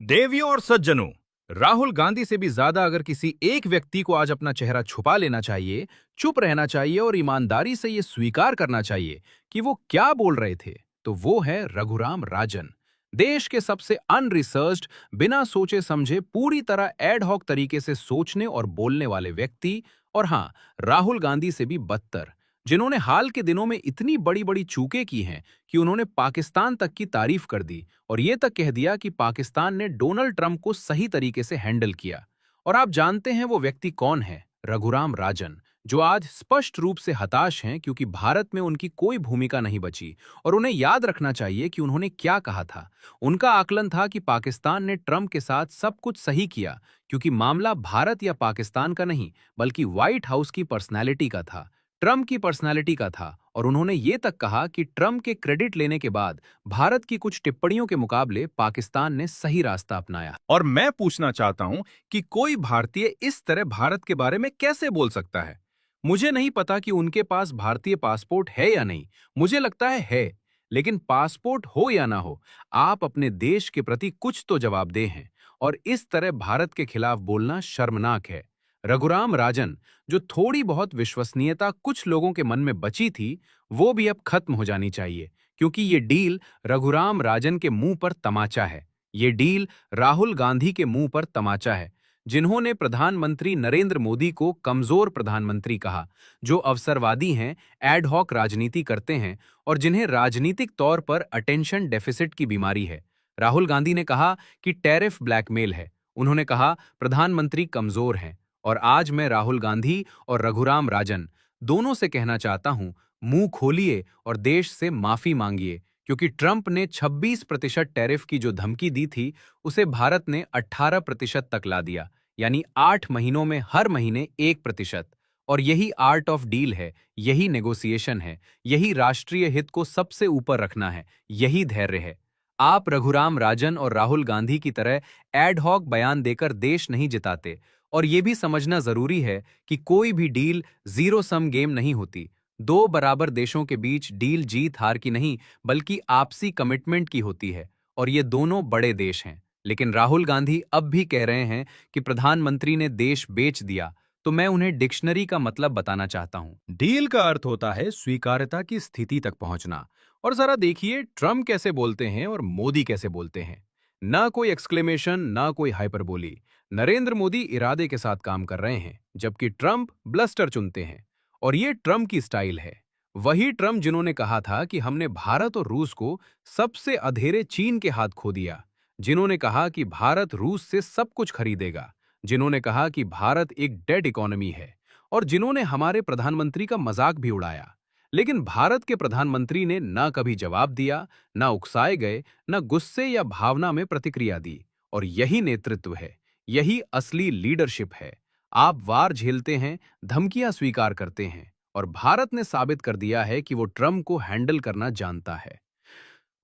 देवियों और सज्जनों, राहुल गांधी से भी ज्यादा अगर किसी एक व्यक्ति को आज अपना चेहरा छुपा लेना चाहिए, चुप रहना चाहिए और ईमानदारी से ये स्वीकार करना चाहिए कि वो क्या बोल रहे थे, तो वो है रघुराम राजन। देश के सबसे अनरिसर्च्ड, बिना सोचे समझे पूरी तरह एड हॉक तरीके से सोचने और बोलने वाले व्यक्ति। और हाँ, राहुल गांधी से भी बदतर, जिन्होंने हाल के दिनों में इतनी बड़ी बड़ी चूकें की हैं कि उन्होंने पाकिस्तान तक की तारीफ कर दी और ये तक कह दिया कि पाकिस्तान ने डोनाल्ड ट्रंप को सही तरीके से हैंडल किया। और आप जानते हैं वो व्यक्ति कौन है? रघुराम राजन, जो आज स्पष्ट रूप से हताश हैं क्योंकि भारत में उनकी कोई भूमिका नहीं बची। और उन्हें याद रखना चाहिए कि उन्होंने क्या कहा था। उनका आकलन था कि पाकिस्तान ने ट्रंप के साथ सब कुछ सही किया क्योंकि मामला भारत या पाकिस्तान का नहीं, बल्कि व्हाइट हाउस की पर्सनैलिटी का था, ट्रंप की पर्सनालिटी का था। और उन्होंने ये तक कहा कि ट्रंप के क्रेडिट लेने के बाद भारत की कुछ टिप्पणियों के मुकाबले पाकिस्तान ने सही रास्ता अपनाया। और मैं पूछना चाहता हूं कि कोई भारतीय इस तरह भारत के बारे में कैसे बोल सकता है। मुझे नहीं पता कि उनके पास भारतीय पासपोर्ट है या नहीं, मुझे लगता है। लेकिन पासपोर्ट हो या ना हो, आप अपने देश के प्रति कुछ तो जवाबदेह हैं। और इस तरह भारत के खिलाफ बोलना शर्मनाक है। रघुराम राजन, जो थोड़ी बहुत विश्वसनीयता कुछ लोगों के मन में बची थी, वो भी अब खत्म हो जानी चाहिए, क्योंकि ये डील रघुराम राजन के मुंह पर तमाचा है। ये डील राहुल गांधी के मुंह पर तमाचा है, जिन्होंने प्रधानमंत्री नरेंद्र मोदी को कमजोर प्रधानमंत्री कहा, जो अवसरवादी हैं, एडहॉक राजनीति करते हैं और जिन्हें राजनीतिक तौर पर अटेंशन डेफिसिट की बीमारी है। राहुल गांधी ने कहा कि टैरिफ ब्लैकमेल है। उन्होंने कहा प्रधानमंत्री कमजोर हैं। और आज मैं राहुल गांधी और रघुराम राजन दोनों से कहना चाहता हूं, मुंह खोलिए और देश से माफी मांगिए, क्योंकि ट्रंप ने 26% टैरिफ की जो धमकी दी थी, उसे भारत ने 18% तक ला दिया, यानी 8 महीनों में हर महीने 1%। और यही आर्ट ऑफ डील है, यही नेगोशिएशन है, यही राष्ट्रीय हित को सबसे ऊपर रखना है, यही धैर्य है। आप रघुराम राजन और राहुल गांधी की तरह एड हॉक बयान देकर देश नहीं जिताते। और ये भी समझना जरूरी है कि कोई भी डील जीरो सम गेम नहीं होती। दो बराबर देशों के बीच डील जीत हार की नहीं, बल्कि आपसी कमिटमेंट की होती है। और ये दोनों बड़े देश हैं। लेकिन राहुल गांधी अब भी कह रहे हैं कि प्रधानमंत्री ने देश बेच दिया, तो मैं उन्हें डिक्शनरी का मतलब बताना चाहता हूं। डील का अर्थ होता है स्वीकार्यता की स्थिति तक पहुंचना। और जरा देखिए ट्रंप कैसे बोलते हैं और मोदी कैसे बोलते हैं। ना कोई एक्सक्लेमेशन, ना कोई हाइपरबोली। नरेंद्र मोदी इरादे के साथ काम कर रहे हैं, जबकि ट्रंप ब्लस्टर चुनते हैं। और ये ट्रंप की स्टाइल है। वही ट्रंप जिन्होंने कहा था कि हमने भारत और रूस को सबसे अधेरे चीन के हाथ खो दिया, जिन्होंने कहा कि भारत रूस से सब कुछ खरीदेगा, जिन्होंने कहा कि भारत एक डेड इकोनॉमी है, और जिन्होंने हमारे प्रधानमंत्री का मजाक भी उड़ाया। लेकिन भारत के प्रधानमंत्री ने ना कभी जवाब दिया, ना उकसाए गए, ना गुस्से या भावना में प्रतिक्रिया दी। और यही नेतृत्व है, यही असली लीडरशिप है। आप वार झेलते हैं, धमकियां स्वीकार करते हैं, और भारत ने साबित कर दिया है कि वो ट्रंप को हैंडल करना जानता है।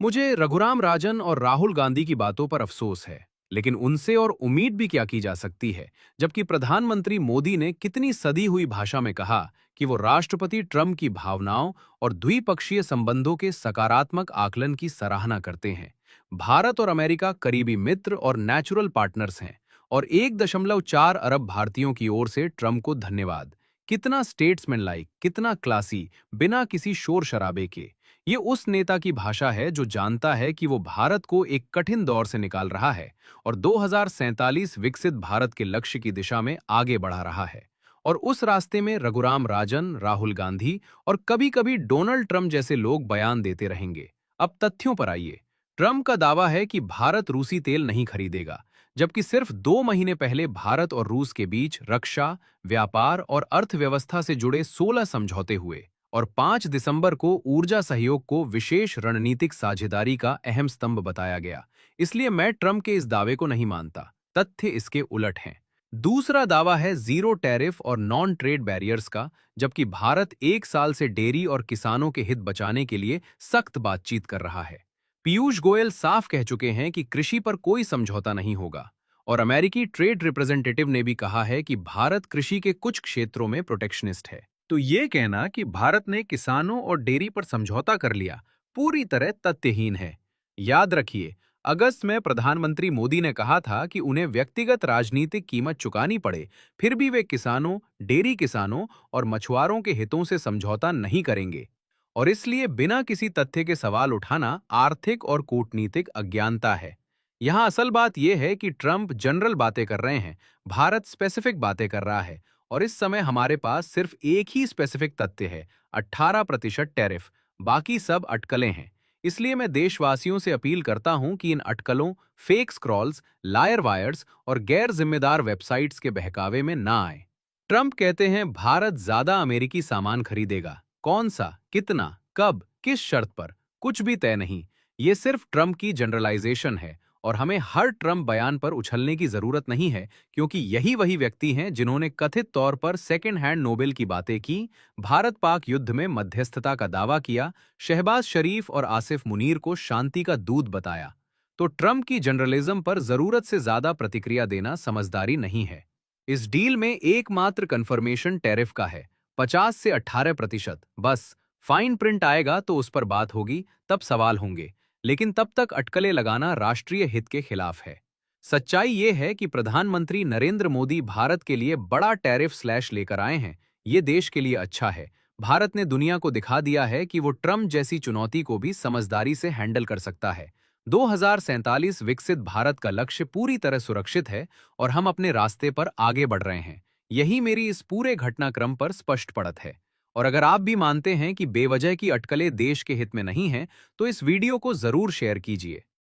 मुझे रघुराम राजन और राहुल गांधी की बातों पर अफसोस है, लेकिन उनसे और उम्मीद भी क्या की जा सकती है, जबकि प्रधानमंत्री मोदी ने कितनी सदी हुई भाषा में कहा कि वो राष्ट्रपति ट्रंप की भावनाओं और द्विपक्षीय संबंधों के सकारात्मक आकलन की सराहना करते हैं। भारत और अमेरिका करीबी मित्र और नेचुरल पार्टनर्स हैं, और 1.4 अरब भारतीयों की ओर से ट्रंप को धन्यवाद। कितना स्टेट्समैन लाइक, कितना क्लासी, बिना किसी शोर शराबे के। ये उस नेता की भाषा है जो जानता है कि वो भारत को एक कठिन दौर से निकाल रहा है और 2047 विकसित भारत के लक्ष्य की दिशा में आगे बढ़ा रहा है। और उस रास्ते में रघुराम राजन, राहुल गांधी और कभी-कभी डोनाल्ड ट्रंप जैसे लोग बयान देते रहेंगे। अब तथ्यों पर आइए। ट्रंप का दावा है कि भारत रूसी तेल नहीं खरीदेगा, जबकि सिर्फ 2 महीने पहले भारत और रूस के बीच रक्षा, व्यापार और अर्थव्यवस्था से जुड़े 16 समझौते हुए। और 5 दिसंबर को ऊर्जा सहयोग को विशेष रणनीतिक साझेदारी का अहम स्तंभ बताया गया। इसलिए मैं ट्रंप के इस दावे को नहीं मानता। तथ्य इसके उलट हैं। दूसरा दावा है जीरो टैरिफ और नॉन ट्रेड बैरियर्स का, जबकि भारत 1 साल से डेयरी और किसानों के हित बचाने के लिए सख्त बातचीत कर रहा है। पीयूष गोयल साफ कह चुके हैं कि कृषि पर कोई समझौता नहीं होगा। और अमेरिकी ट्रेड रिप्रेजेंटेटिव ने भी कहा है कि भारत कृषि के कुछ क्षेत्रों में प्रोटेक्शनिस्ट है। तो ये कहना कि भारत ने किसानों और डेयरी पर समझौता कर लिया, पूरी तरह तथ्यहीन है। याद रखिए, अगस्त में प्रधानमंत्री मोदी ने कहा था कि उन्हें व्यक्तिगत राजनीतिक कीमत चुकानी पड़े, फिर भी वे किसानों, डेयरी किसानों और मछुआरों के हितों से समझौता नहीं करेंगे। और इसलिए बिना किसी तथ्य के सवाल उठाना आर्थिक और कूटनीतिक अज्ञानता है। यहाँ असल बात यह है कि ट्रंप जनरल बातें कर रहे हैं, भारत स्पेसिफिक बातें कर रहा है। और इस समय हमारे पास सिर्फ एक ही स्पेसिफिक तथ्य है, 18% टैरिफ, बाकी सब अटकलें हैं। इसलिए मैं देशवासियों से अपील करता हूं कि इन अटकलों, फेक स्क्रॉल्स, लायर वायर्स और गैर जिम्मेदार वेबसाइट्स के बहकावे में ना आए। ट्रंप कहते हैं भारत ज्यादा अमेरिकी सामान खरीदेगा। कौन सा, कितना, कब, किस शर्त पर, कुछ भी तय नहीं। ये सिर्फ ट्रंप की जनरलाइजेशन है और हमें हर ट्रंप बयान पर उछलने की जरूरत नहीं है, क्योंकि यही वही व्यक्ति हैं जिन्होंने कथित तौर पर सेकेंड हैंड नोबेल की बातें की, भारत पाक युद्ध में मध्यस्थता का दावा किया, शहबाज शरीफ और आसिफ मुनीर को शांति का दूत बताया। तो ट्रंप की जनरलिज्म पर जरूरत से ज्यादा प्रतिक्रिया देना समझदारी नहीं है। इस डील में एकमात्र कन्फर्मेशन टैरिफ का है, 50 से 18%। बस फाइन प्रिंट आएगा तो उस पर बात होगी, तब सवाल होंगे। लेकिन तब तक अटकलें लगाना राष्ट्रीय हित के खिलाफ है। सच्चाई ये है कि प्रधानमंत्री नरेंद्र मोदी भारत के लिए बड़ा टैरिफ स्लैश लेकर आए हैं। ये देश के लिए अच्छा है। भारत ने दुनिया को दिखा दिया है कि वो ट्रंप जैसी चुनौती को भी समझदारी से हैंडल कर सकता है। 2047 विकसित भारत का लक्ष्य पूरी तरह सुरक्षित है और हम अपने रास्ते पर आगे बढ़ रहे हैं। यही मेरी इस पूरे घटनाक्रम पर स्पष्ट पड़त है। और अगर आप भी मानते हैं कि बेवजह की अटकलें देश के हित में नहीं हैं, तो इस वीडियो को जरूर शेयर कीजिए।